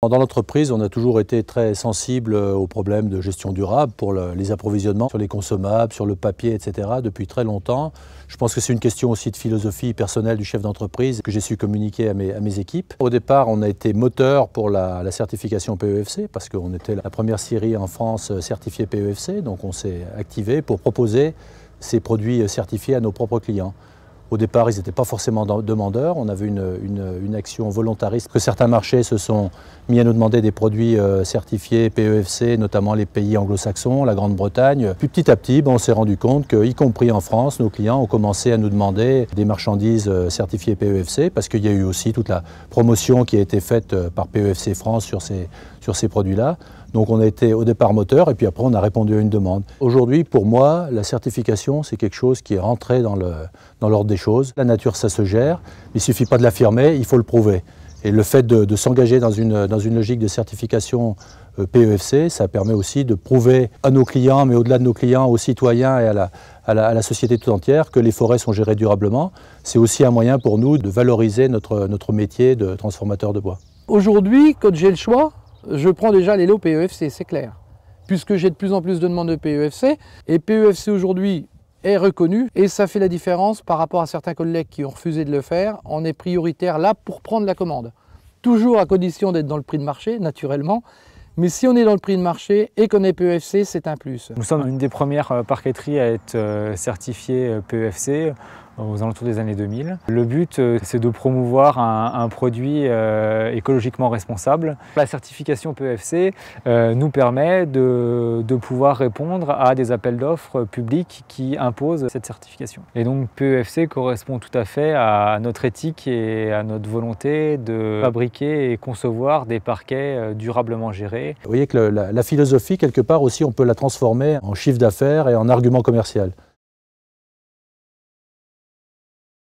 Dans l'entreprise, on a toujours été très sensible aux problèmes de gestion durable pour les approvisionnements sur les consommables, sur le papier, etc. depuis très longtemps. Je pense que c'est une question aussi de philosophie personnelle du chef d'entreprise que j'ai su communiquer à mes équipes. Au départ, on a été moteur pour la certification PEFC parce qu'on était la première scierie en France certifiée PEFC. Donc on s'est activé pour proposer ces produits certifiés à nos propres clients. Au départ, ils n'étaient pas forcément demandeurs. On avait une action volontariste que certains marchés se sont mis à nous demander des produits certifiés PEFC, notamment les pays anglo-saxons, la Grande-Bretagne. Puis petit à petit, on s'est rendu compte qu'y compris en France, nos clients ont commencé à nous demander des marchandises certifiées PEFC parce qu'il y a eu aussi toute la promotion qui a été faite par PEFC France sur ces produits-là. Donc on a été au départ moteur et puis après on a répondu à une demande. Aujourd'hui, pour moi, la certification, c'est quelque chose qui est rentré dans l'ordre des choses. La nature, ça se gère. Il ne suffit pas de l'affirmer, il faut le prouver. Et le fait de s'engager dans une logique de certification PEFC, ça permet aussi de prouver à nos clients, mais au-delà de nos clients, aux citoyens et à la société tout entière, que les forêts sont gérées durablement. C'est aussi un moyen pour nous de valoriser notre métier de transformateur de bois. Aujourd'hui, quand j'ai le choix, je prends déjà les lots PEFC, c'est clair. Puisque j'ai de plus en plus de demandes de PEFC, et PEFC aujourd'hui est reconnu, et ça fait la différence par rapport à certains collègues qui ont refusé de le faire. On est prioritaire là pour prendre la commande. Toujours à condition d'être dans le prix de marché, naturellement, mais si on est dans le prix de marché et qu'on est PEFC, c'est un plus. Nous sommes une des premières parqueteries à être certifiées PEFC aux alentours des années 2000. Le but, c'est de promouvoir un produit écologiquement responsable. La certification PEFC nous permet de pouvoir répondre à des appels d'offres publics qui imposent cette certification. Et donc PEFC correspond tout à fait à notre éthique et à notre volonté de fabriquer et concevoir des parquets durablement gérés. Vous voyez que la philosophie, quelque part aussi, on peut la transformer en chiffre d'affaires et en argument commercial.